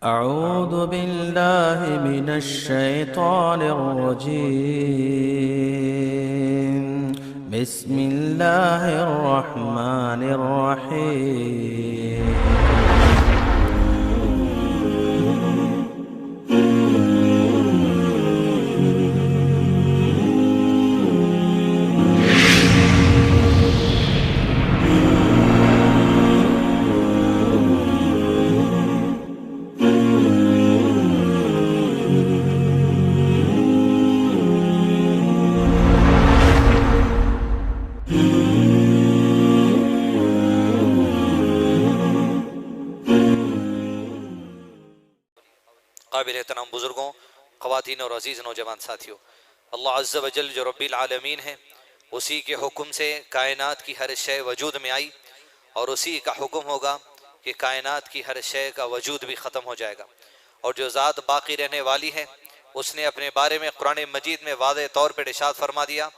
أعوذ بالله من الشيطان الرجيم. بسم الله الرحمن الرحيم. قابل احترام بزرگوں، خواتین اور عزیز نوجوان ساتھیوں، اللہ عز و جل جو رب العالمین ہے، اسی کے حکم سے کائنات کی ہر شے وجود میں آئی، اور اسی کا حکم ہوگا کہ کائنات کی ہر شے کا وجود بھی ختم ہو جائے گا۔ اور جو ذات باقی رہنے والی ہے، اس نے اپنے بارے میں قرآن مجید میں واضح طور پر ارشاد فرما دیا،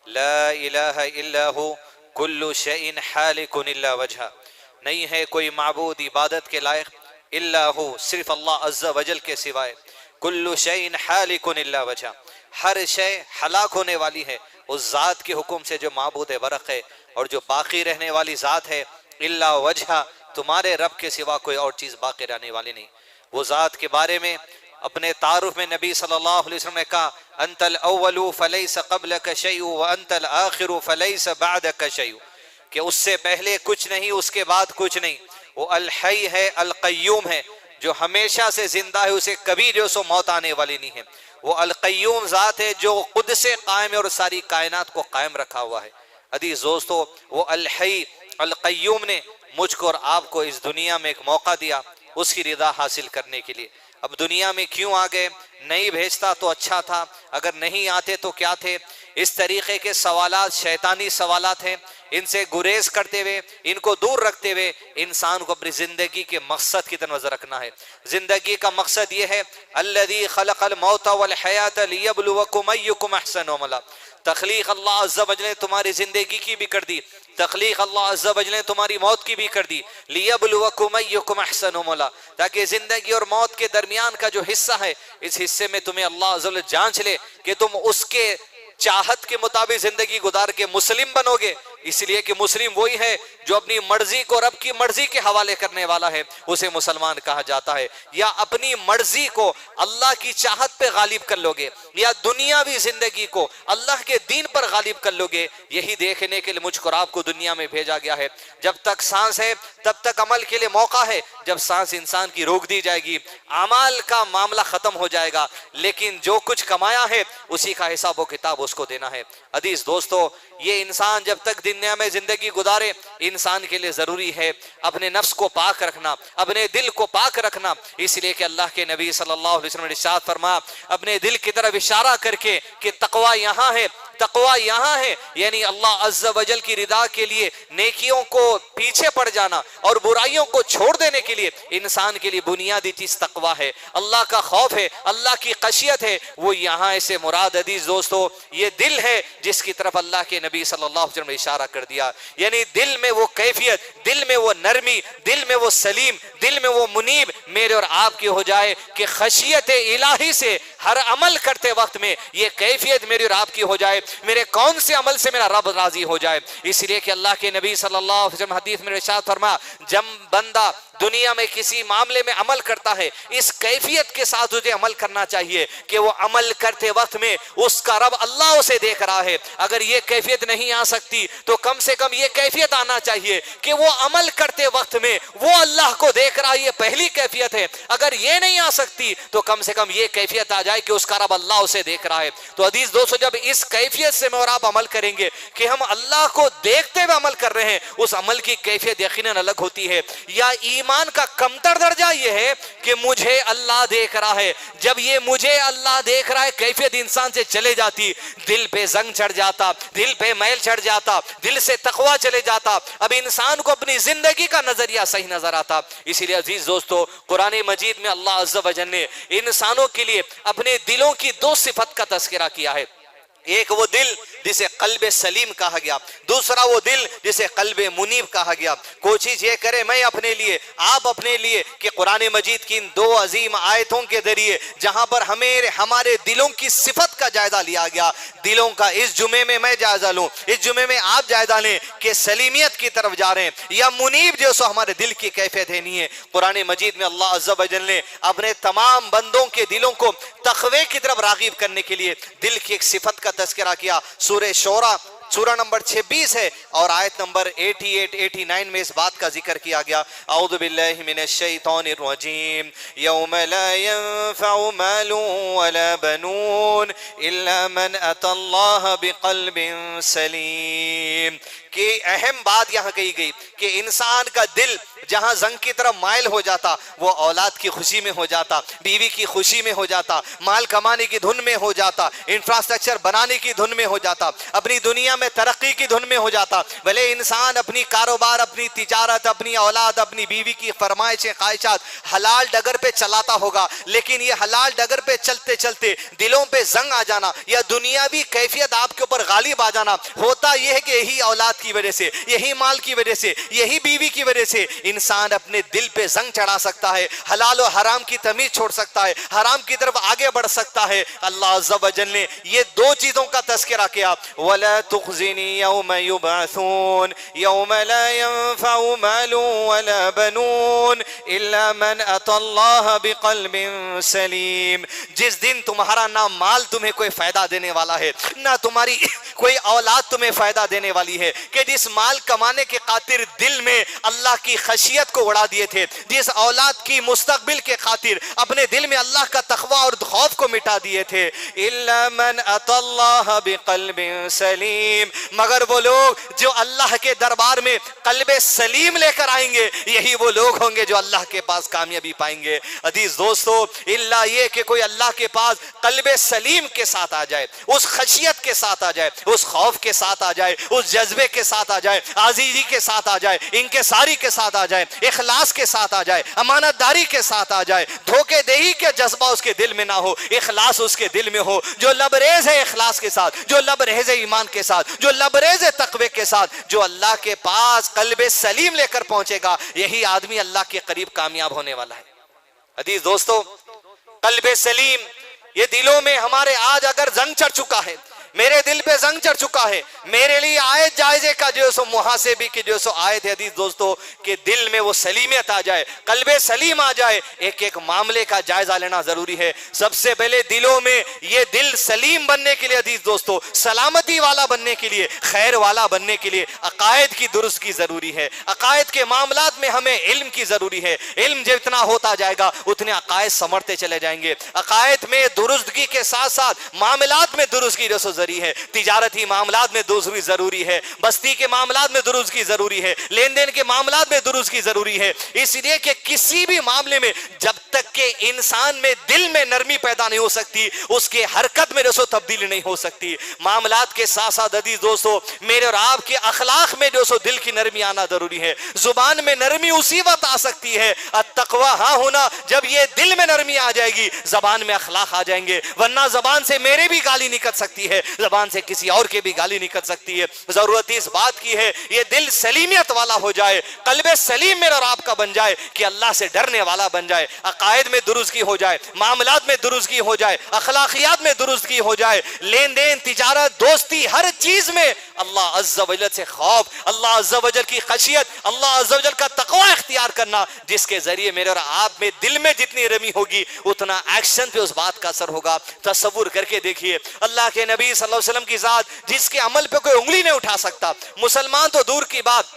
لا الہ الا ہو کل شیء حالک الا وجہ، نہیں ہے کوئی معبود عبادت کے لائق الا ہو، صرف اللہ عز و جل کے سوائے، کل شیء حالک الا وجہ، ہر شے ہلاک ہونے والی ہے اس ذات کے حکم سے جو معبود برق ہے، اور جو باقی رہنے والی ذات ہے الا وجہ، تمہارے رب کے سوا کوئی اور چیز باقی رہنے والی نہیں۔ وہ ذات کے بارے میں اپنے تعارف میں نبی صلی اللہ علیہ وسلم نے کہا، انت الاول فلیس قبلک شیء وانت الآخر فلیس بعدک شیء، کہ اس سے پہلے کچھ نہیں، اس کے بعد کچھ نہیں۔ وہ الحی ہے، القیوم ہے، جو ہمیشہ سے زندہ ہے، اسے کبھی جو سو موت آنے والی نہیں ہے۔ وہ القیوم ذات ہے جو خود سے قائم ہے اور ساری کائنات کو قائم رکھا ہوا ہے۔ عزیز دوستو، وہ الحی القیوم نے مجھ کو اور آپ کو اس دنیا میں ایک موقع دیا اس کی رضا حاصل کرنے کے لیے۔ اب دنیا میں کیوں آ گئے؟ نہیں بھیجتا تو اچھا تھا، اگر نہیں آتے تو کیا تھے؟ اس طریقے کے سوالات شیطانی سوالات ہیں، ان سے گریز کرتے ہوئے، ان کو دور رکھتے ہوئے انسان کو اپنی زندگی کے مقصد کی طرف نظر رکھنا ہے۔ زندگی کا مقصد یہ ہے، الذی خلق الموت والحیات لیبلوکم ایکم احسن عملا، تخلیق اللہ عز و جل نے تمہاری زندگی کی بھی کر دی، تخلیق اللہ عز و جل نے تمہاری موت کی بھی کر دی، لیبلوکم ایکم احسن عملا، تاکہ زندگی اور موت کے درمیان کا جو حصہ ہے، اس حصے میں تمہیں اللہ عز و جل جانچ لے کہ تم اس کے چاہت کے مطابق زندگی گزار کے مسلم بنو گے۔ اس لیے کہ مسلم وہی ہے جو اپنی مرضی کو رب کی مرضی کے حوالے کرنے والا ہے، اسے مسلمان کہا جاتا ہے۔ یا اپنی مرضی کو اللہ کی چاہت پہ غالب کر لو گے، یا دنیاوی زندگی کو اللہ کے دین پر غالب کر لو گے، یہی دیکھنے کے لیے مجھ کو اور آپ کو دنیا میں بھیجا گیا ہے۔ جب تک سانس ہے تب تک عمل کے لیے موقع ہے، جب سانس انسان کی روک دی جائے گی اعمال کا معاملہ ختم ہو جائے گا، لیکن جو کچھ کمایا ہے اسی کا حساب و کتاب اس کو دینا ہے۔ عزیز دوستو، یہ انسان جب تک دنیا میں زندگی گزارے، انسان کے لیے ضروری ہے اپنے نفس کو پاک رکھنا، اپنے دل کو پاک رکھنا۔ اس لیے کہ اللہ کے نبی صلی اللہ علیہ وسلم نے ارشاد فرمایا اپنے دل کی طرف اشارہ کر کے کہ تقوی یہاں ہے، تقوی یہاں ہے، یعنی اللہ عز و جل کی رضا کے لیے نیکیوں کو پیچھے پڑ جانا اور برائیوں کو چھوڑ دینے کے لیے انسان کے لیے بنیادی چیز تقوی ہے، اللہ کا خوف ہے، اللہ کی خشیت ہے۔ وہ یہاں سے مراد عزیز دوستو یہ دل ہے جس کی طرف اللہ کے نبی صلی اللہ علیہ وسلم نے اشارہ کر دیا، یعنی دل میں وہ کیفیت، دل میں وہ نرمی، دل میں وہ سلیم، دل میں وہ منیب میرے اور آپ کی ہو جائے کہ خشیت الہی سے ہر عمل کرتے وقت میں یہ کیفیت میری اور آپ کی ہو جائے، میرے کون سے عمل سے میرا رب راضی ہو جائے۔ اس لیے کہ اللہ کے نبی صلی اللہ علیہ وسلم حدیث میں ارشاد فرمایا، جب بندہ دنیا میں کسی معاملے میں عمل کرتا ہے اس کیفیت کے ساتھ اسے عمل کرنا چاہیے کہ وہ عمل کرتے وقت میں اس کا رب اللہ اسے دیکھ رہا ہے۔ اگر یہ کیفیت نہیں آ سکتی تو کم سے کم یہ کیفیت آنا چاہیے کہ وہ عمل کرتے وقت میں وہ اللہ کو دیکھ رہا ہے، یہ پہلی کیفیت ہے۔ اگر یہ نہیں آ سکتی تو کم سے کم یہ کیفیت آ جائے کہ اس کا رب اللہ اسے دیکھ رہا ہے۔ تو عزیز دوستو، جب اس کیفیت سے میں اور آپ عمل کریں گے کہ ہم اللہ کو دیکھتے ہوئے عمل کر رہے ہیں، اس عمل کی کیفیت یقیناً الگ ہوتی ہے۔ یا ایمان کا کمتر درجہ یہ ہے کہ مجھے اللہ دیکھ رہا ہے، جب یہ مجھے اللہ دیکھ رہا ہے کیفیت انسان سے چلے جاتی، دل پہ زنگ چڑھ جاتا، دل پہ میل چڑھ جاتا، دل سے تقوی چلے جاتا، اب انسان کو اپنی زندگی کا نظریہ صحیح نظر آتا۔ اسی لیے عزیز دوستو، قرآن مجید میں اللہ عز و جل نے انسانوں کے لیے اپنے دلوں کی دو صفت کا تذکرہ کیا ہے۔ ایک وہ دل جسے قلب سلیم کہا گیا، دوسرا وہ دل جسے قلب منیب کہا گیا۔ کوشش یہ کرے میں اپنے لیے، آپ اپنے لیے، کہ قرآن مجید کی ان دو عظیم آیتوں کے ذریعے جہاں پر ہمارے دلوں کی صفت کا جائزہ لیا گیا، دلوں کا اس جمعے میں میں جائزہ لوں، اس جمعے میں آپ جائزہ لیں کہ سلیمیت کی طرف جا رہے ہیں یا منیب جو سو ہمارے دل کی کیفیت ہے نہیں ہے۔ قرآن مجید میں اللہ عز و جل نے اپنے تمام بندوں کے دلوں کو تقوی کی طرف راغب کرنے کے لیے دل کی ایک صفت کا تذکرہ کیا۔ سورہ شورى سورہ نمبر 26 ہے اور آیت نمبر 88-89 میں اس بات کا ذکر کیا گیا، اعوذ باللہ من الشیطان الرجیم، یوم لا ينفع مال ولا بنون الا من اتى اللہ بقلب سلیم۔ کہ اہم بات یہاں کہی گئی کہ انسان کا دل جہاں زنگ کی طرف مائل ہو جاتا وہ اولاد کی خوشی میں ہو جاتا، بیوی کی خوشی میں ہو جاتا، مال کمانے کی دھن میں ہو جاتا، انفراسٹرکچر بنانے کی دھن میں ہو جاتا، اپنی دنیا میں ترقی کی دھن میں ہو جاتا۔ بھلے انسان اپنی کاروبار، اپنی تجارت، اپنی اولاد، اپنی بیوی کی فرمائشیں، خواہشات حلال ڈگر پہ چلاتا ہوگا، لیکن یہ حلال ڈگر پہ چلتے چلتے دلوں پہ زنگ آ جانا یا دنیاوی کیفیت آپ کے اوپر غالب آ جانا ہوتا یہ ہے کہ یہی اولاد کی وجہ سے، یہی مال کی وجہ سے، یہی بیوی کی وجہ سے انسان اپنے دل پہ زنگ چڑھا سکتا ہے، حلال و حرام کی تمیز چھوڑ سکتا ہے، حرام کی طرف آگے بڑھ سکتا ہے۔ اللہ عز و جل نے یہ دو چیزوں کا تذکرہ کیا، وَلَا تُخْزِنِي يَوْمَ يُبْعَثُونَ يَوْمَ لَا يَنفَعُ مَالٌ وَلَا بَنُونَ إِلَّا مَنْ أَتَى اللَّهَ بِقَلْبٍ سَلِيمٍ۔ جس دن تمہارا نہ مال تمہیں کوئی فائدہ دینے والا ہے، نہ تمہاری کوئی اولاد تمہیں فائدہ دینے والی ہے، کہ جس مال کمانے کے خاطر دل میں اللہ کی خشیت کو اڑا دیے تھے، جس اولاد کی مستقبل کے خاطر اپنے دل میں اللہ کا تقوی اور خوف کو مٹا دیے تھے، الا من اتى اللہ بقلب سلیم، مگر وہ لوگ جو اللہ کے دربار میں قلب سلیم لے کر آئیں گے یہی وہ لوگ ہوں گے جو اللہ کے پاس کامیابی پائیں گے۔ عزیز دوستو، الا یہ کہ کوئی اللہ کے پاس قلب سلیم کے ساتھ آ جائے، اس خشیت کے ساتھ آ جائے، اس خوف کے ساتھ آ جائے، اس جذبے کے ساتھ آ جائے، عاجزی کے ساتھ آ جائے، انکساری کے ساتھ آ جائے، اخلاص کے ساتھ آ جائے، امانت داری کے ساتھ آ جائے، دھوکے دہی کے جذبہ اس کے دل میں نہ ہو، اخلاص اس کے دل میں ہو، جو لبریز ہے اخلاص کے ساتھ، جو لبریز ہے ایمان کے ساتھ، جو لبریز ہے تقوی کے ساتھ، جو اللہ کے پاس قلب سلیم لے کر پہنچے گا یہی آدمی اللہ کے قریب کامیاب ہونے والا ہے۔ عزیز دوستو، قلب سلیم یہ دلوں میں ہمارے آج اگر زنگ چڑھ چکا ہے، میرے دل پہ زنگ چڑھ چکا ہے، میرے لیے آیت جائزے کا جو سو محاسبی کی جو سو آیت ہے عزیز دوستو، کہ دل میں وہ سلیمیت آ جائے، قلب سلیم آ جائے، ایک ایک معاملے کا جائزہ لینا ضروری ہے۔ سب سے پہلے دلوں میں یہ دل سلیم بننے کے لیے عزیز دوستو، سلامتی والا بننے کے لیے، خیر والا بننے کے لیے عقائد کی درست کی ضروری ہے۔ عقائد کے معاملات میں ہمیں علم کی ضروری ہے، علم جتنا ہوتا جائے گا اتنے عقائد سمرتے چلے جائیں گے۔ عقائد میں درستگی کے ساتھ ساتھ معاملات میں درستگی جو سو ہے، تجارتی معاملات میں درستگی ضروری ہے، بستی کے معاملات میں درستگی ضروری ہے، لین دین کے معاملات میں درستگی ضروری ہے، اس لیے کہ کسی بھی معاملے میں جب تک کہ انسان میں دل میں نرمی پیدا نہیں ہو سکتی اس کے حرکت میں جو تبدیلی نہیں ہو سکتی۔ معاملات کے ساتھ ساتھ عزیز دوستو میرے اور آپ کے اخلاق میں جو سو دل کی نرمی آنا ضروری ہے۔ زبان میں نرمی اسی وقت آ سکتی ہے التقوی ہاں ہونا، جب یہ دل میں نرمی آ جائے گی زبان میں اخلاق آ جائیں گے، ورنہ زبان سے میرے بھی گالی نکل سکتی ہے، زبان سے کسی اور کے بھی گالی نکل سکتی ہے۔ ضرورت اس بات کی ہے یہ دل سلیمیت والا ہو جائے، قلب سلیم میرا اور آپ کا بن جائے کہ اللہ سے ڈرنے والا بن جائے، عقائد میں درستگی ہو جائے، معاملات میں درستگی ہو جائے، اخلاقیات میں درستگی ہو جائے، لین دین، تجارت، دوستی، ہر چیز میں اللہ عز و جل سے خوف، اللہ عز و جل کی خشیت، اللہ عز و جل کا تقوی اختیار کرنا، جس کے ذریعے میرے اور آپ میں دل میں جتنی رمی ہوگی اتنا ایکشن پہ اس بات کا اثر ہوگا۔ تصور کر کے دیکھیے اللہ کے نبی صلی اللہ علیہ وسلم کی ذات جس کے عمل پہ کوئی انگلی نہیں اٹھا سکتا، مسلمان تو دور کی بات،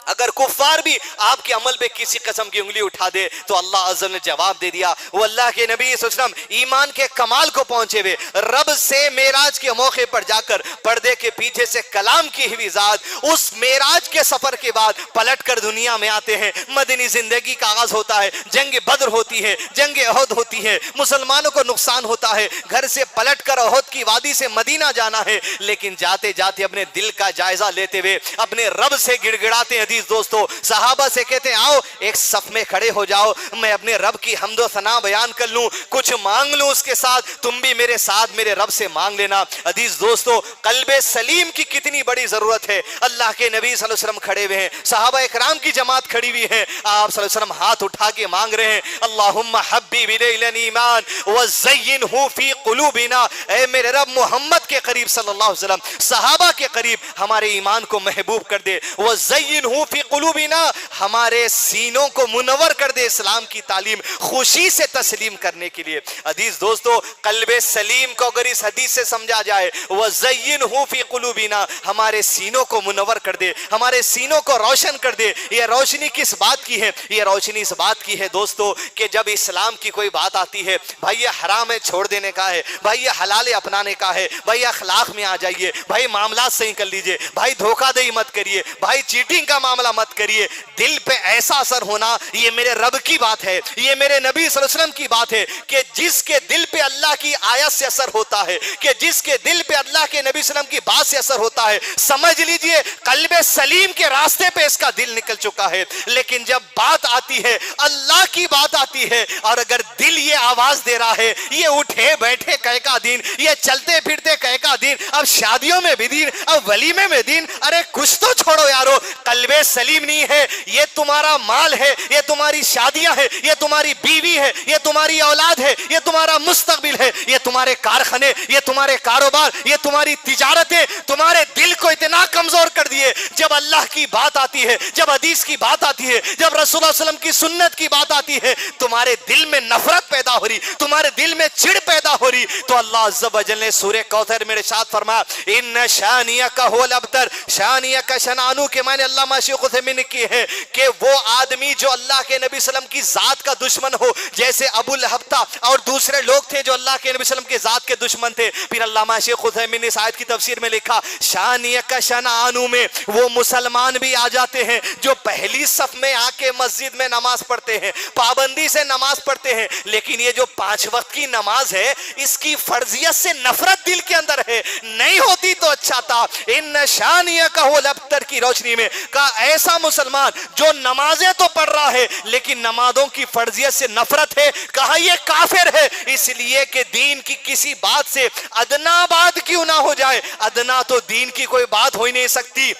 اگر کفار بھی آپ کے عمل پہ کسی قسم کی انگلی اٹھا دے تو اللہ عز و جل نے جواب دے دیا۔ وہ اللہ کے نبی صلی اللہ علیہ وسلم ایمان کے کمال کو پہنچے ہوئے رب سے معراج کے موقع پر جا کر پردے کے پیچھے سے کلام کی ہوئی ذات اس معراج کے سفر کے بعد پلٹ کر دنیا میں آتے ہیں، مدنی زندگی کا آغاز ہوتا ہے، جنگ بدر ہوتی ہے، جنگ احد ہوتی ہے، مسلمانوں کو نقصان ہوتا ہے، گھر سے پلٹ کر احد کی وادی سے مدینہ جانا ہے، لیکن جاتے جاتے اپنے دل کا جائزہ لیتے ہوئے اپنے رب سے گڑ گڑاتے ہیں عزیز دوستو صحابہ سے کہتے ہیں آؤ ایک صف میں کھڑے ہو جاؤ, میں اپنے رب کی حمد و ثنا بیان کر لوں, کچھ مانگ لوں اس کے ساتھ, تم بھی میرے ساتھ میرے رب سے مانگ لینا. عزیز دوستو قلب سلیم کی کتنی بڑی ضرورت ہے. اللہ کے نبی صلی اللہ علیہ وسلم کھڑے ہوئے ہیں, صحابہ اکرام کی جماعت کھڑی ہوئی ہے, آپ صلی اللہ علیہ وسلم ہاتھ اٹھا کے مانگ رہے ہیں اللہم حبیب الینا الایمان وزینہ فی قلوبنا, اے میرے رب محمد کے قریب صلی اللہ علیہ وسلم صحابہ کے قریب ہمارے ایمان کو محبوب کر دے, وزینہ فی قلوبنا ہمارے سینوں کو منور کر دے اسلام کی تعلیم خوشی سے تسلیم کرنے کے لیے. عزیز دوستو قلب سلیم کو اگر اس حدیث سے سمجھا جائے وزینہ فی قلوبنا ہمارے سینوں کو منور کر دے, ہمارے سینوں کو روشن کر دے. یہ روشنی کس بات کی ہے؟ یہ روشنی اس بات کی ہے دوستو کہ جب اسلام کی کوئی بات آتی ہے, بھائی یہ حرام ہے چھوڑ دینے کا ہے, بھائی یہ حلال ہے اپنانے کا ہے, بھائی اخلاق میں آ جائیے, بھائی معاملات صحیح کر لیجئے, بھائی دھوکہ دہی مت کریے, بھائی چیٹنگ کا معاملہ مت کریے. دل پہ ایسا اثر ہونا یہ میرے رب کی بات ہے, یہ میرے نبی صلی اللہ علیہ وسلم کی بات ہے کہ جس کے دل پہ اللہ کی آیت سے اثر ہوتا ہے, کہ جس کے دل پہ اللہ کے نبی صلی اللہ علیہ وسلم کی بات سے اثر ہوتا ہے, سمجھ لیجئے قلب سلیم کے راستے پہ اس کا دل نکل چکا ہے. لیکن جب بات آتی ہے اللہ کی بات آتی ہے اور اگر دل یہ آواز دے رہا ہے یہ اٹھے بیٹھے کہے کا دین, یہ چلتے پھرتے کہے کا دین, اب شادیوں میں بھی دین, اب ولیمے میں دین, ارے کچھ تو چھوڑو یارو. قلب سلیم نہیں ہے, یہ تمہارا مال ہے, یہ تمہاری شادیاں ہے, یہ تمہاری بیوی ہے, یہ تمہاری اولاد ہے, یہ تمہارا مستقبل ہے, یہ تمہارے کارخانے, یہ تمہارے کاروبار, یہ تمہاری تجارتیں تمہارے دل کو اتنا کمزور کر دیے. جب اللہ کی بات آتی ہے, جب حدیث کی بات آتی ہے, جب رسول اللہ علیہ وسلم کی سنت کی بات آتی ہے, تمہارے دل میں نفرت پیدا ہو رہی, تمہارے دل میں چڑ پیدا ہو رہی, تو اللہ عز و جل نے سورہ کوثر میں ارشاد فرمایا ان شانیک هو الابتر, شانیک شنانو کے معنی علامہ شیخ عثیمین نے کی ہے کہ وہ آدمی جو اللہ کے نبی صلی اللہ علیہ وسلم کی ذات کا دشمن ہو, جیسے ابو لہب تھا اور دوسرے لوگ تھے جو اللہ کے نبی صلی اللہ علیہ وسلم کی ذات کے دشمن تھے. پھر علامہ شیخ عثیمین نے اس آیت کی تفسیر میں لکھا شانیک شنانو میں وہ مسلمان بھی آ جاتے ہیں جو پہلی صف میں آ کے مسجد میں نماز پڑھتے ہیں, پابندی سے نماز پڑھتے ہیں, لیکن یہ جو 5 وقت کی نماز ہے اس کی فرضیت سے نفرت دل کے اندر ہے, نہیں ہوتی تو اچھا تھا. ان شانیک هو الابتر کی روشنی میں کہا ایسا مسلمان جو نمازیں تو پڑھ رہا ہے لیکن نمازوں کی فرضیت سے نفرت ہے, کہا یہ کافر ہے. اس لیے کہ دین کی کسی بات سے ادنا بات کیوں نہ ہو جائے, ادنا تو دین کی کوئی بات ہو ہی نہیں سکتی.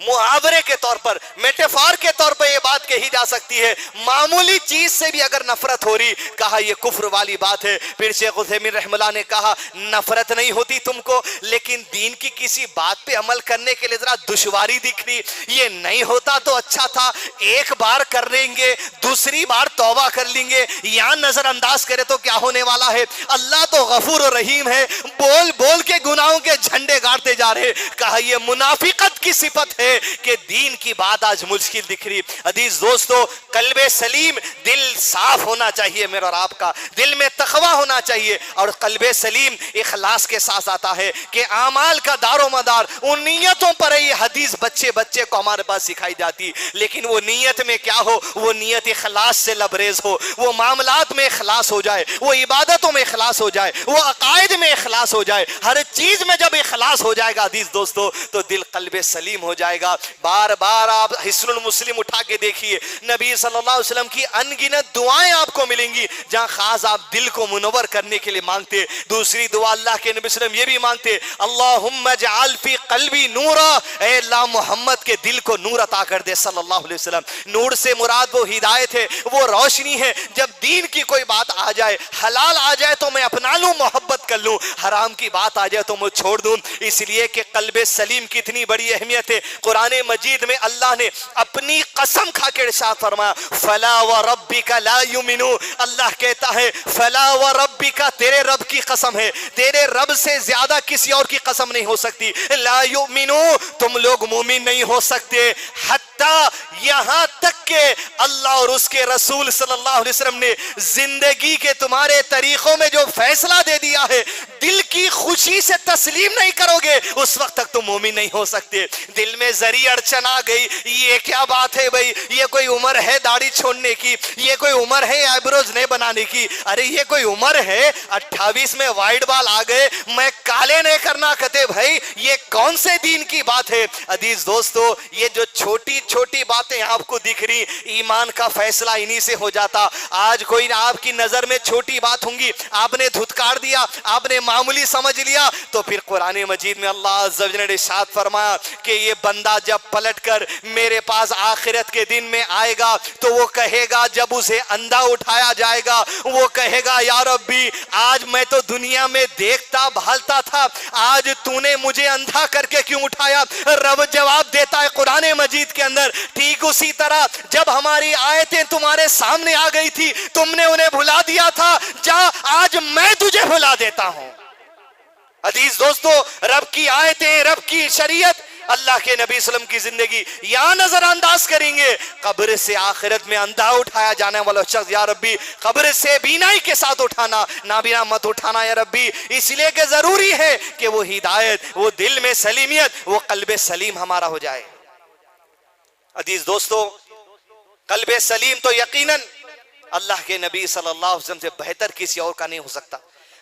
محاورے کے طور پر, میٹافور کے طور پر یہ بات کہی جا سکتی ہے, معمولی چیز سے بھی اگر نفرت ہو رہی, کہا یہ کفر والی بات ہے. پھر شیخ عثیمین رحمہ اللہ نے کہا نفرت نہیں ہوتی تم کو, لیکن دین کی کسی بات پہ عمل کرنے کے لیے ذرا دشواری دکھ رہی, یہ نہیں ہوتا تو اچھا تھا, ایک بار کر لیں گے, دوسری بار توبہ کر لیں گے, یہاں نظر انداز کرے تو کیا ہونے والا ہے. اللہ تو غفور و رحیم ہے, بول بول کے گناہوں کے جھنڈے گاڑتے جا رہے. کہا یہ منافقت کی صفت ہے کہ دین کی بات آج مشکل دکھ رہی. عزیز دوستو قلب سلیم, دل صاف ہونا چاہیے میرا اور آپ کا, دل میں تقوی ہونا چاہیے, اور قلب سلیم اخلاص کے ساتھ آتا ہے کہ اعمال کا دار و مدار ان نیتوں پر ہے. یہ حدیث بچے بچے کو ہمارے پاس سکھائی جاتی, لیکن وہ نیت میں کیا ہو, وہ نیت اخلاص سے لبریز ہو, وہ معاملات میں اخلاص ہو جائے, وہ عبادتوں میں اخلاص ہو جائے, وہ عقائد میں اخلاص ہو جائے. ہر چیز میں جب اخلاص ہو جائے گا عزیز دوستو تو دل قلب سلیم ہو جائے گا. بار بار آپ حسن المسلم اٹھا کے دیکھیے, نبی صلی اللہ علیہ وسلم کی انگنت دعائیں آپ کو ملیں گی جہاں خاص آپ دل کو منور کرنے کے لیے مانگتے. دوسری دعا اللہ کے نبی صلی اللہ علیہ وسلم یہ بھی مانگتے اللہم اجعل فی قلبی نورا, اے اللہ محمد کے دل کو نور عطا کر دے صلی اللہ علیہ وسلم. نور سے مراد وہ ہدایت ہے, وہ روشنی ہے. جب دین کی کوئی بات آ جائے, حلال آ جائے تو میں اپنا لوں, محبت کر لوں, حرام کی بات آ جائے تو میں چھوڑ دوں. اس لیے کہ قلب سلیم کی اتنی بڑی اہمیت ہے. قرآن مجید میں اللہ نے اپنی قسم کھا کے ارشاد فرمایا فلا وربک لا یؤمنون, اللہ کہتا ہے فلا وربک, تیرے رب کی قسم ہے, تیرے رب سے زیادہ کسی اور کی قسم نہیں ہو سکتی. لا یؤمنون, تم لوگ مومن نہیں ہو سکتے, حتی یہاں تک کہ اللہ اور اس کے رسول صلی اللہ علیہ وسلم نے زندگی کے تمہارے طریقوں میں جو فیصلہ دے دیا ہے دل کی خوشی سے تسلیم نہیں کرو گے اس وقت تک تم مومن نہیں ہو سکتے. دل میں ذری اڑچن آ گئی, یہ کیا بات ہے بھائی, یہ کوئی عمر ہے داڑھی چھوڑنے کی, یہ کوئی عمر ہے آئیبروز نہیں بنانے کی, ارے یہ کوئی عمر ہے 28 میں وائٹ بال آ گئے میں کالے نہیں کرنا, کہتے بھائی یہ کون سے دین کی بات ہے. عزیز دوستو, یہ جو چھوٹی چھوٹی باتیں آپ کو دکھ رہی, ایمان کا فیصلہ انہی سے ہو جاتا. آج کوئی نہ آپ کی نظر میں چھوٹی بات ہوں گی, آپ نے دھتکار دیا, آپ نے معمولی سمجھ لیا, تو پھر قرآن مجید میں اللہ عز و جل نے ارشاد فرمایا کہ یہ بندہ جب پلٹ کر میرے پاس آخرت کے دن میں آئے گا تو وہ کہے گا, جب اسے اندھا اٹھایا جائے گا وہ کہے گا یا ربی آج میں تو دنیا میں دیکھتا بھالتا تھا, آج تو نے مجھے اندھا کر کے کیوں اٹھایا. رب جواب دیتا ہے قرآن مجید کے اندر, ٹھیک اسی طرح جب ہماری آیتیں تمہارے سامنے آ گئی تھی تم نے انہیں بھلا دیا تھا, جا آج میں تجھے بھلا دیتا ہوں. عزیز دوستو, رب کی آیتیں, رب کی شریعت, اللہ کے نبی صلی اللہ علیہ وسلم کی زندگی یا نظر انداز کریں گے. قبر سے آخرت میں اندھا اٹھایا جانے والا شخص, یا ربی قبر سے بینائی کے ساتھ اٹھانا, نابینا مت اٹھانا یا ربی, اس لیے کہ ضروری ہے کہ وہ ہدایت, وہ دل میں سلیمیت, وہ قلب سلیم ہمارا ہو جائے. عزیز دوستو, قلب سلیم تو یقیناً اللہ کے نبی صلی اللہ علیہ وسلم سے بہتر کسی اور کا نہیں ہو سکتا.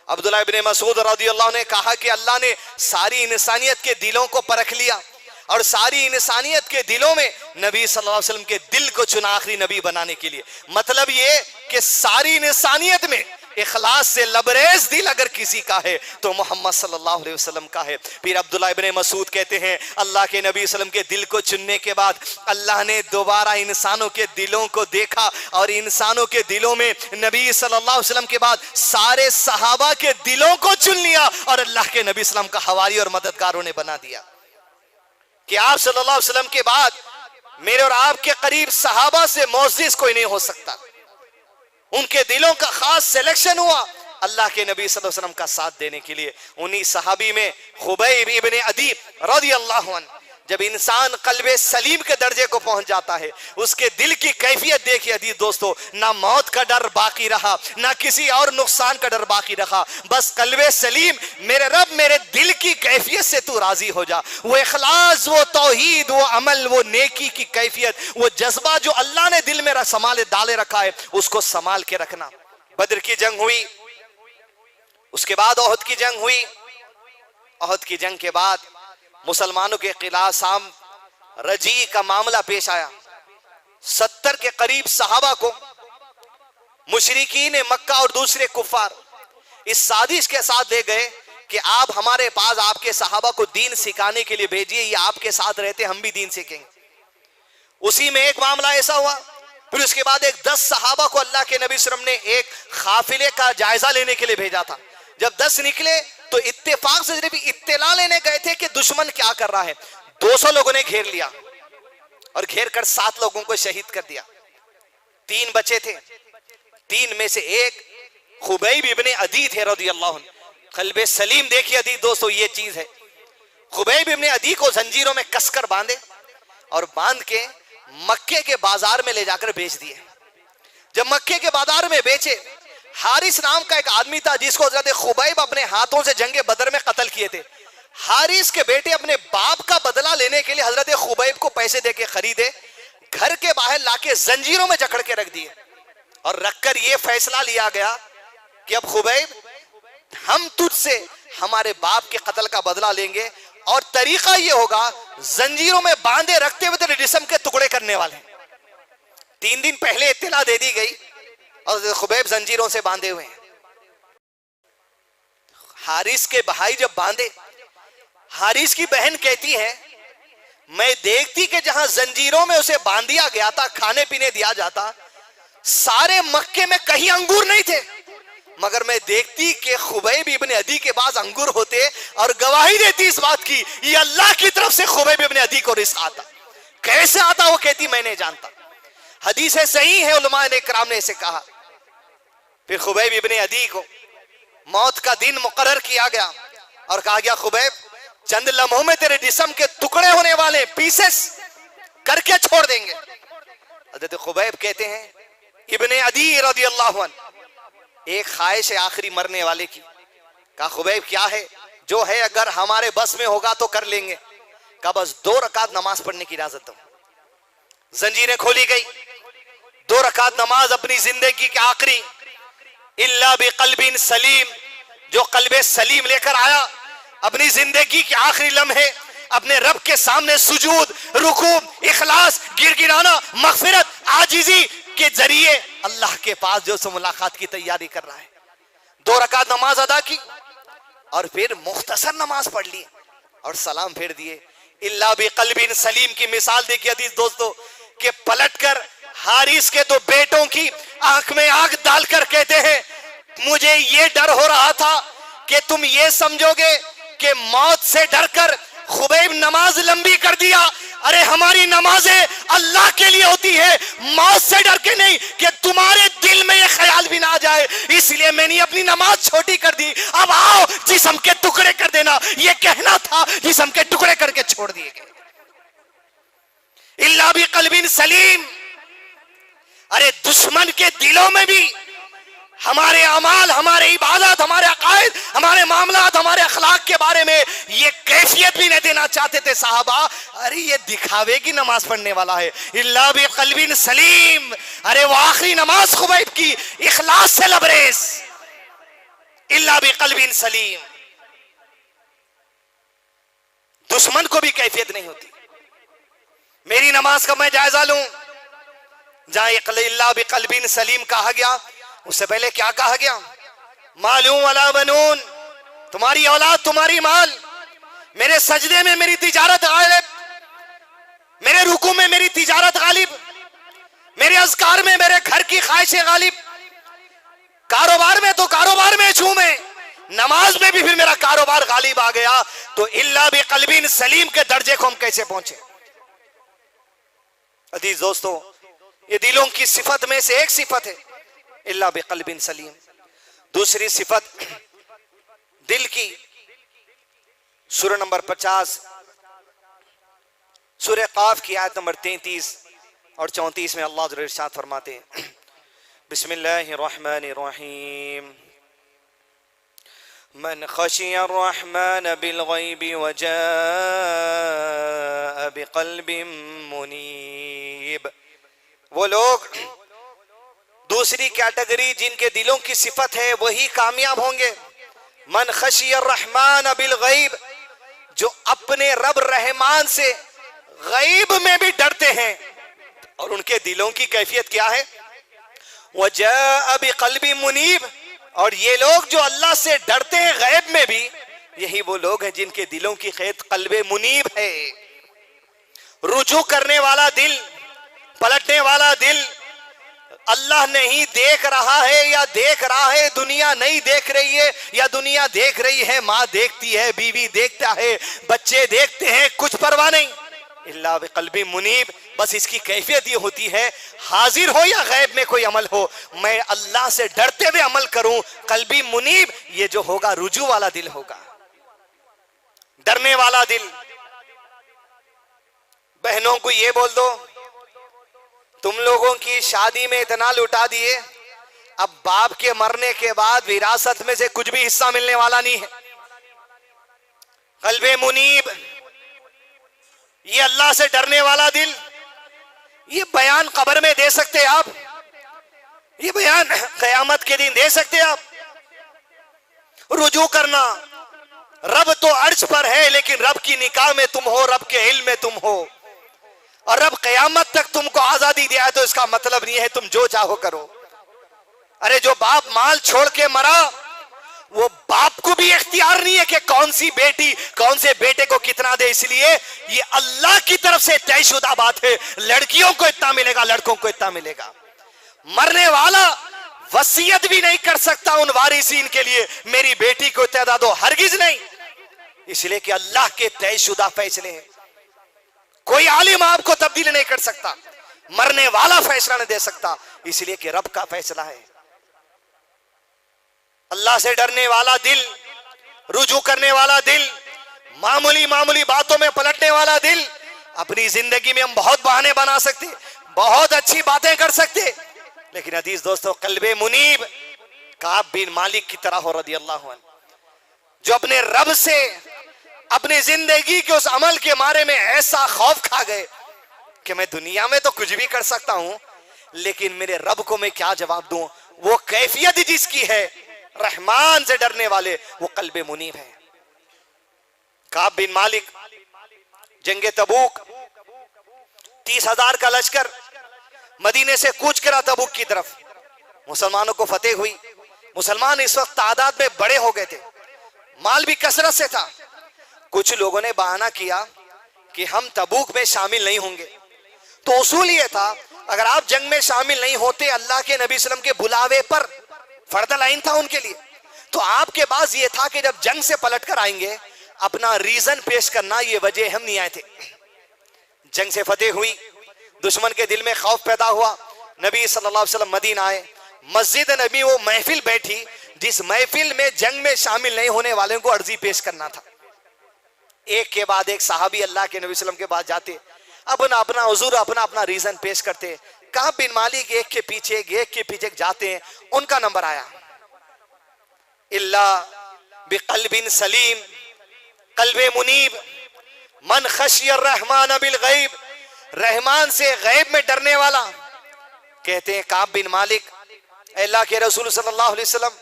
عبداللہ ابن مسعود رضی اللہ عنہ نے کہا کہ اللہ نے ساری انسانیت کے دلوں کو پرکھ لیا اور ساری انسانیت کے دلوں میں نبی صلی اللہ علیہ وسلم کے دل کو چنا آخری نبی بنانے کے لیے. مطلب یہ کہ ساری انسانیت میں اخلاص سے لبریز دل اگر کسی کا ہے تو محمد صلی اللہ علیہ وسلم کا ہے. پھر عبداللہ ابن مسعود کہتے ہیں اللہ کے نبی صلی اللہ علیہ وسلم کے دل کو چننے کے بعد اللہ نے دوبارہ انسانوں کے دلوں کو دیکھا اور انسانوں کے دلوں میں نبی صلی اللہ علیہ وسلم کے بعد سارے صحابہ کے دلوں کو چن لیا اور اللہ کے نبی صلی اللہ علیہ وسلم کا حواری اور مددگاروں نے بنا دیا کہ آپ صلی اللہ علیہ وسلم کے بعد میرے اور آپ کے قریب صحابہ سے معزز کوئی نہیں ہو سکتا. ان کے دلوں کا خاص سلیکشن ہوا اللہ کے نبی صلی اللہ علیہ وسلم کا ساتھ دینے کے لیے. انہی صحابی میں خبیب ابن عدی رضی اللہ عنہ, جب انسان قلب سلیم کے درجے کو پہنچ جاتا ہے اس کے دل کی کیفیت دیکھیے عزیز دوستو, نہ موت کا ڈر باقی رہا نہ کسی اور نقصان کا ڈر باقی رہا, بس قلب سلیم, میرے رب میرے دل کی کیفیت سے تو راضی ہو جا. وہ اخلاص, وہ توحید, وہ عمل, وہ نیکی کی کیفیت, وہ جذبہ جو اللہ نے دل میں سنبھالے ڈالے رکھا ہے اس کو سنبھال کے رکھنا. بدر کی جنگ ہوئی, اس کے بعد احد کی جنگ ہوئی. احد کی جنگ کے بعد مسلمانوں کے خلاف سام رجی کا معاملہ پیش آیا. 70 کے قریب صحابہ کو مشرکین مکہ اور دوسرے کفار اس سازش کے ساتھ لے گئے کہ آپ ہمارے پاس آپ کے صحابہ کو دین سکھانے کے لیے بھیجیے, یہ آپ کے ساتھ رہتے ہم بھی دین سیکھیں گے. اسی میں ایک معاملہ ایسا ہوا. پھر اس کے بعد 10 صحابہ کو اللہ کے نبی صلی اللہ علیہ وسلم نے ایک قافلے کا جائزہ لینے کے لیے بھیجا تھا. جب 10 نکلے تو اتفاق سے صرف اطلاع لینے گئے تھے کہ دشمن کیا کر رہا ہے. 200 لوگوں نے گھیر لیا اور گھیر کر 7 لوگوں کو شہید کر دیا. 3 بچے تھے, 3 میں سے ایک خبیب ابن عدی تھے رضی اللہ عنہ. قلب سلیم دیکھیے عزیز دوستو, یہ چیز ہے. خبیب ابن عدی کو زنجیروں میں کس کر باندھے اور باندھ کے مکے کے بازار میں لے جا کر بیچ دیے. جب مکے کے بازار میں بیچے, حارث نام کا ایک آدمی تھا جس کو حضرت خبیب اپنے ہاتھوں سے جنگ بدر میں قتل کیے تھے. حارث کے بیٹے اپنے باپ کا بدلہ لینے کے لیے حضرت خبیب کو پیسے دے کے خریدے, گھر کے باہر لا کے زنجیروں میں جکڑ کے رکھ دیے اور رکھ کر یہ فیصلہ لیا گیا کہ اب خبیب ہم تجھ سے ہمارے باپ کے قتل کا بدلہ لیں گے اور طریقہ یہ ہوگا زنجیروں میں باندھے رکھتے ہوئے تیرے جسم کے ٹکڑے کرنے والے. 3 دن پہلے اطلاع دے دی گئی اور خبیب زنجیروں سے باندھے ہوئے ہیں. حارث کے بھائی جب باندھے, حارث کی بہن کہتی ہے میں دیکھتی کہ جہاں زنجیروں میں اسے باندھ دیا گیا تھا, کھانے پینے دیا جاتا, سارے مکے میں کہیں انگور نہیں تھے, مگر میں دیکھتی کہ خبیب ابن عدی کے پاس انگور ہوتے اور گواہی دیتی اس بات کی یہ اللہ کی طرف سے خبیب ابن عدی کو رزق آتا. کیسے آتا وہ کہتی میں نہیں جانتا. حدیث صحیح ہے, علماء نے کرام نے اسے کہا. پھر خبیب ابن عدی کو موت کا دن مقرر کیا گیا اور کہا گیا خبیب چند لمحوں میں تیرے جسم کے ٹکڑے ہونے والے, پیسز کر کے چھوڑ دیں گے. حضرت خبیب کہتے ہیں ابن عدی رضی اللہ عنہ ایک خواہش ہے آخری مرنے والے کی. کہا خبیب کیا ہے؟ جو ہے اگر ہمارے بس میں ہوگا تو کر لیں گے. کہا بس 2 رکعت نماز پڑھنے کی اجازت دو. زنجیریں کھولی گئی. 2 رکعت نماز اپنی زندگی کے آخری. الا بقلب سلیم, جو قلب سلیم لے کر آیا اپنی زندگی کے آخری لمحے اپنے رب کے سامنے سجود, رکوع, اخلاص, گر گرانا, مغفرت, عاجزی کے ذریعے اللہ کے پاس جو سے ملاقات کی تیاری کر رہا ہے. 2 رکعت نماز ادا کی اور پھر مختصر نماز پڑھ لی اور سلام پھیر دیے. الا بقلب سلیم کی مثال دیکھیے حدیث دوستو, کہ پلٹ کر حارث کے 2 بیٹوں کی آنکھ میں آنکھ ڈال کر کہتے ہیں مجھے یہ ڈر ہو رہا تھا کہ تم یہ سمجھو گے کہ موت سے ڈر کر خبیب نماز لمبی کر دیا. ارے ہماری نمازیں اللہ کے لیے ہوتی ہے, موت سے ڈر کے نہیں, کہ تمہارے دل میں یہ خیال بھی نہ آ جائے. اس لیے میں نے اپنی نماز چھوٹی کر دی. اب آؤ جسم کے ٹکڑے کر دینا, یہ کہنا تھا جسم کے ٹکڑے کر کے چھوڑ دیے گئے. الا بقلب سلیم. ارے دشمن کے دلوں میں بھی ہمارے اعمال, ہمارے عبادات, ہمارے عقائد, ہمارے معاملات, ہمارے اخلاق کے بارے میں یہ کیفیت بھی نہیں دینا چاہتے تھے صحابہ. ارے یہ دکھاوے کی نماز پڑھنے والا ہے. الا بقلب سلیم. ارے وہ آخری نماز خبیب کی اخلاص سے لبریز. الا بقلب سلیم. دشمن کو بھی کیفیت نہیں ہوتی. میری نماز کا میں جائزہ لوں, جہاں الا بقلب سلیم کہا گیا اس سے پہلے کیا کہا گیا؟ معلوم ولا بنون, تمہاری اولاد تمہاری مال. میرے سجدے میں میری تجارت غالب, میرے رکوع میں میری تجارت غالب, میرے اذکار میں میرے گھر کی خواہشیں غالب, کاروبار میں تو کاروبار میں جھومے, نماز میں بھی پھر میرا کاروبار غالب آ گیا. تو الا بقلب سلیم کے درجے کو ہم کیسے پہنچے؟ عزیز دوستو, یہ دلوں کی صفت میں سے ایک صفت ہے الا بقلب سلیم. دوسری صفت دل کی, سورہ نمبر 50 سورہ قاف کی آیت نمبر 33 اور 34 میں اللہ ضرور ارشاد فرماتے ہیں بسم اللہ الرحمن الرحیم من خشی الرحمن بالغیب وجاء بقلب منیب. وہ لوگ دوسری کیٹیگری جن کے دلوں کی صفت ہے وہی کامیاب ہوں گے. من خشی الرحمن بالغیب, جو اپنے رب رحمان سے غیب میں بھی ڈرتے ہیں اور ان کے دلوں کی کیفیت کیا ہے؟ وجاء بقلب منیب. اور یہ لوگ جو اللہ سے ڈرتے ہیں غیب میں بھی, یہی وہ لوگ ہیں جن کے دلوں کی قید قلب منیب ہے. رجوع کرنے والا دل, پلٹنے والا دل. اللہ نہیں دیکھ رہا ہے یا دیکھ رہا ہے, دنیا نہیں دیکھ رہی ہے یا دنیا دیکھ رہی ہے, ماں دیکھتی ہے, بیوی دیکھتا ہے, بچے دیکھتے ہیں, کچھ پرواہ نہیں. الا بقلب منیب. بس اس کی کیفیت یہ ہوتی ہے حاضر ہو یا غیب میں کوئی عمل ہو, میں اللہ سے ڈرتے ہوئے عمل کروں. قلبی منیب یہ جو ہوگا رجوع والا دل ہوگا, ڈرنے والا دل. بہنوں کو یہ بول دو تم لوگوں کی شادی میں اتنا لٹا دیے, اب باپ کے مرنے کے بعد وراثت میں سے کچھ بھی حصہ ملنے والا نہیں ہے. قلب منیب, یہ اللہ سے ڈرنے والا دل. یہ بیان قبر میں دے سکتے آپ, یہ بیان قیامت کے دن دے سکتے آپ. رجوع کرنا, رب تو عرش پر ہے لیکن رب کی نکاح میں تم ہو, رب کے علم میں تم ہو, اور رب قیامت تک تم کو آزادی دیا ہے, تو اس کا مطلب نہیں ہے تم جو چاہو کرو. ارے جو باپ مال چھوڑ کے مرا, وہ باپ کو بھی اختیار نہیں ہے کہ کون سی بیٹی کون سے بیٹے کو کتنا دے. اس لیے یہ اللہ کی طرف سے طے شدہ بات ہے, لڑکیوں کو اتنا ملے گا, لڑکوں کو اتنا ملے گا. مرنے والا وصیت بھی نہیں کر سکتا ان وارثین کے لیے میری بیٹی کو اتنا دو, ہرگز نہیں. اس لیے کہ اللہ کے طے شدہ فیصلے ہیں, کوئی عالم آپ کو تبدیل نہیں کر سکتا, مرنے والا فیصلہ نہیں دے سکتا, اس لیے کہ رب کا فیصلہ ہے. اللہ سے ڈرنے والا دل, رجوع کرنے والا دل, معمولی باتوں میں پلٹنے والا دل. اپنی زندگی میں ہم بہت بہانے بنا سکتے, بہت اچھی باتیں کر سکتے، لیکن عزیز دوستو قلب منیب کعب بن مالک کی طرح ہو رضی اللہ عنہ، جو اپنے رب سے اپنی زندگی کے اس عمل کے مارے میں ایسا خوف کھا گئے کہ میں دنیا میں تو کچھ بھی کر سکتا ہوں، لیکن میرے رب کو میں کیا جواب دوں؟ وہ کیفیت جس کی ہے رحمان سے ڈرنے والے، وہ قلب منیب ہے۔ کعب بن مالک جنگ تبوک 30,000 کا لشکر مدینے سے کوچ کرا تبوک کی طرف، مسلمانوں کو فتح ہوئی۔ مسلمان اس وقت تعداد میں بڑے ہو گئے تھے، مال بھی کثرت سے تھا۔ کچھ لوگوں نے بہانہ کیا کہ ہم تبوک میں شامل نہیں ہوں گے، تو اصول یہ تھا اگر آپ جنگ میں شامل نہیں ہوتے اللہ کے نبی صلی اللہ علیہ وسلم کے بلاوے پر، فرض العین تھا ان کے لیے، تو آپ کے پاس یہ تھا کہ جب جنگ سے پلٹ کر آئیں گے اپنا ریزن پیش کرنا، یہ وجہ ہم نہیں آئے تھے۔ جنگ سے فتح ہوئی، دشمن کے دل میں خوف پیدا ہوا، نبی صلی اللہ علیہ وسلم مدینہ آئے، مسجد نبی وہ محفل بیٹھی جس محفل میں جنگ میں شامل نہیں ہونے والوں کو عرضی پیش کرنا تھا۔ ایک کے بعد ایک صحابی اللہ کے نبی صلی اللہ علیہ وسلم کے پاس جاتے، اپنا حضور اپنا ریزن پیش کرتے۔ کعب بن مالک ایک کے پیچھے جاتے ہیں، ان کا نمبر آیا، اللہ بقلب سلیم، قلب منیب، من خشی الرحمن بالغیب، رحمان سے غیب میں ڈرنے والا۔ کہتے ہیں کعب بن مالک، اے اللہ کے رسول صلی اللہ علیہ وسلم،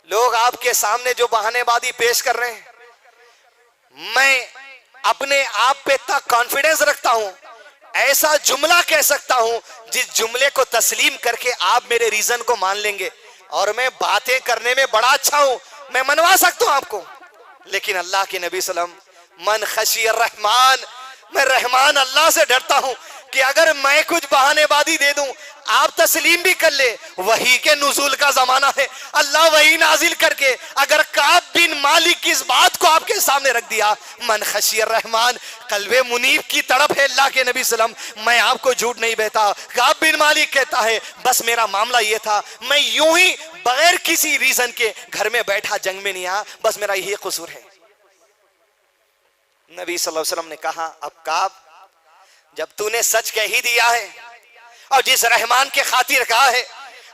لوگ آپ کے سامنے جو بہانے بازی پیش کر رہے ہیں، میں اپنے آپ پہ اتنا کانفیڈنس رکھتا ہوں، ایسا جملہ کہہ سکتا ہوں جس جملے کو تسلیم کر کے آپ میرے ریزن کو مان لیں گے، اور میں باتیں کرنے میں بڑا اچھا ہوں، میں منوا سکتا ہوں آپ کو، لیکن اللہ کے نبی صلی اللہ علیہ وسلم، من خشی الرحمن، میں رحمان اللہ سے ڈرتا ہوں کہ اگر میں کچھ بہانے بازی دے دوں آپ تسلیم بھی کر لے۔ وحی کے نزول کا زمانہ ہے، اللہ وحی نازل کر کے اگر کعب بن مالک کی اس بات کو آپ کے سامنے رکھ دیا، من خشی الرحمن، قلب منیب کی تڑپ ہے اللہ کے نبی صلی اللہ علیہ وسلم، میں آپ کو جھوٹ نہیں بہتا۔ کعب بن مالک کہتا ہے بس میرا معاملہ یہ تھا، میں یوں ہی بغیر کسی ریزن کے گھر میں بیٹھا، جنگ میں نہیں آیا، بس میرا یہی قصور ہے۔ نبی صلی اللہ علیہ وسلم نے کہا اب کعب، جب تو نے سچ کہہ ہی دیا ہے اور جس رحمان کے خاطر کہا ہے،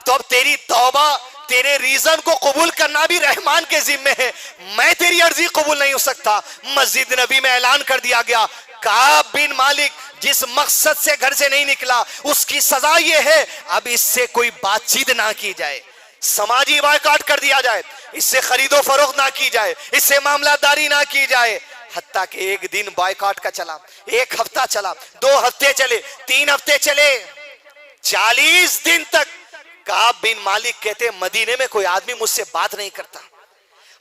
تو اب تیری توبہ، تیرے ریزن کو قبول کرنا بھی رحمان کے ذمہ ہے، میں تیری عرضی قبول نہیں ہو سکتا۔ مسجد نبی میں اعلان کر دیا گیا، کعب بن مالک جس مقصد سے گھر سے نہیں نکلا اس کی سزا یہ ہے اب اس سے کوئی بات چیت نہ کی جائے، سماجی بائیکاٹ کر دیا جائے، اس سے خرید و فروخت نہ کی جائے، اس سے معاملہ داری نہ کی جائے۔ حتیٰ کہ ایک دن بائیکاٹ کا چلا، ایک ہفتہ چلا، 2 ہفتے چلے، 3 ہفتے چلے، 40 دن تک کعب بن مالک کہتے مدینے میں کوئی آدمی مجھ سے بات نہیں کرتا،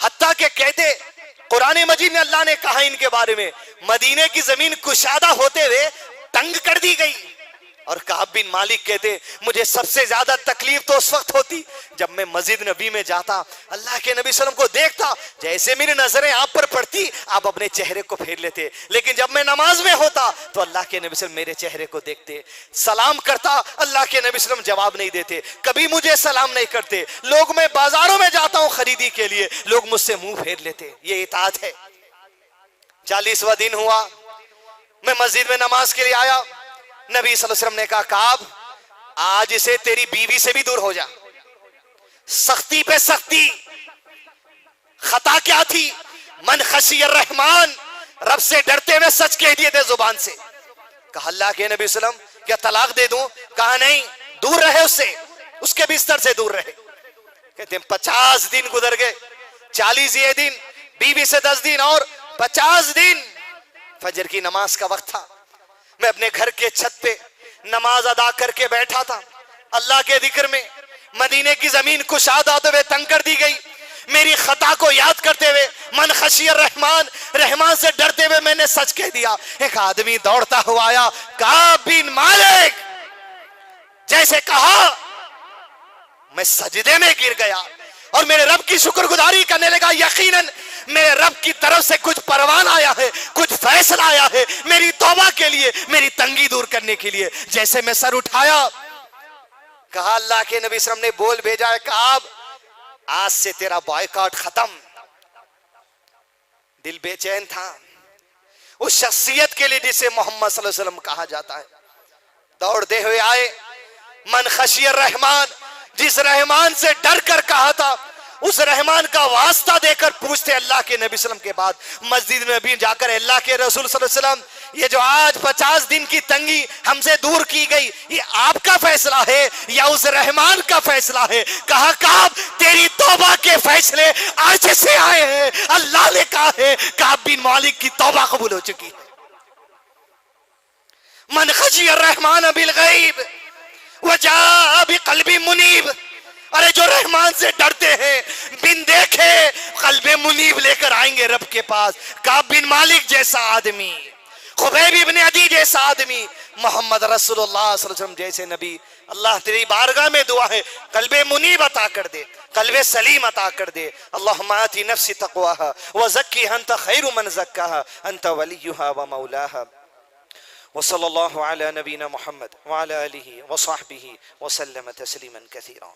حتیٰ کہ کہتے قرآن مجید میں اللہ نے کہا ان کے بارے میں، مدینے کی زمین کشادہ ہوتے ہوئے تنگ کر دی گئی۔ اور کعب بن مالک کہتے مجھے سب سے زیادہ تکلیف تو اس وقت ہوتی جب میں مسجد نبی میں جاتا، اللہ کے نبی صلی اللہ علیہ وسلم کو دیکھتا، جیسے میری نظریں آپ پر پڑتی آپ اپنے چہرے کو پھیر لیتے، لیکن جب میں نماز میں ہوتا تو اللہ کے نبی صلی اللہ علیہ وسلم میرے چہرے کو دیکھتے، سلام کرتا، اللہ کے نبی صلی اللہ علیہ وسلم جواب نہیں دیتے، کبھی مجھے سلام نہیں کرتے، لوگ میں بازاروں میں جاتا ہوں خریدی کے لیے، لوگ مجھ سے منہ پھیر لیتے، یہ اطاعت ہے۔ 40واں دن ہوا، میں مسجد میں نماز کے لیے آیا، نبی صلی اللہ علیہ وسلم نے کہا کعب آج سے تیری بیوی سے بھی دور ہو جا، سختی پہ سختی۔ خطا کیا تھی؟ من خشی الرحمن، رب سے ڈرتے ہوئے سچ کہہ دیے تھے زبان سے۔ کہا اللہ کے نبی صلی اللہ علیہ وسلم کیا طلاق دے دوں؟ کہا نہیں، دور رہے اس سے، اس کے بستر سے دور رہے۔ کہتے ہیں 50 دن گزر گئے، 40 یہ دن، بیوی سے 10 دن اور 50 دن۔ فجر کی نماز کا وقت تھا، میں اپنے گھر کے چھت پہ نماز ادا کر کے بیٹھا تھا، اللہ کے ذکر میں۔ مدینے کی زمین کشادہ ہوتے ہوئے تنگ کر دی گئی، میری خطا کو یاد کرتے ہوئے من خشی الرحمن، رحمان سے ڈرتے ہوئے میں نے سچ کہہ دیا۔ ایک آدمی دوڑتا ہوا آیا، کعب بن مالک، جیسے کہا میں سجدے میں گر گیا اور میرے رب کی شکر گزاری کرنے لگا، یقیناً میرے رب کی طرف سے کچھ پروان آیا ہے، کچھ فیصلہ آیا ہے میری توبہ کے لیے، میری تنگی دور کرنے کے لیے۔ جیسے میں سر اٹھایا، کہا اللہ کے نبی صلی اللہ علیہ وسلم نے بول بھیجا ہے کعب آج سے تیرا بائیکاٹ ختم۔ دل بے چین تھا اس شخصیت کے لیے جسے محمد صلی اللہ علیہ وسلم کہا جاتا ہے، دوڑتے ہوئے آئے. من خشی الرحمان, جس رحمان سے ڈر کر کہا تھا, اس رحمان کا واسطہ دے کر پوچھتے اللہ کے نبی صلی اللہ علیہ وسلم کے بعد مسجد نبی جا کر, اللہ کے رسول صلی اللہ علیہ وسلم یہ جو آج 50 دن کی تنگی ہم سے دور کی گئی, یہ آپ کا فیصلہ ہے یا اس رحمان کا فیصلہ ہے؟ کہا کعب تیری توبہ کے فیصلے آج سے آئے ہیں, اللہ نے کہا ہے کعب بن مالک کی توبہ قبول ہو چکی ہے. من خشی الرحمن بالغیب وجاء بقلب منیب, ارے جو رحمان سے ڈرتے ہیں بن دیکھے قلب منیب لے کر آئیں گے رب کے پاس. کعب بن مالک جیسا آدمی, خبیب ابن عدی جیسا آدمی, محمد رسول اللہ صلی اللہ علیہ وسلم جیسے نبی, اللہ تیری بارگاہ میں دعا ہے قلب منیب عطا کر دے, قلب سلیم عطا کر دے. اللہم آتی نفسی تقواها وزکیها انت خیر من زکاها انت ولیها ومولاها. وصلی اللہ علی نبینا محمد وعلی آلہ وصحبہ وسلم تسلیما کثیرا.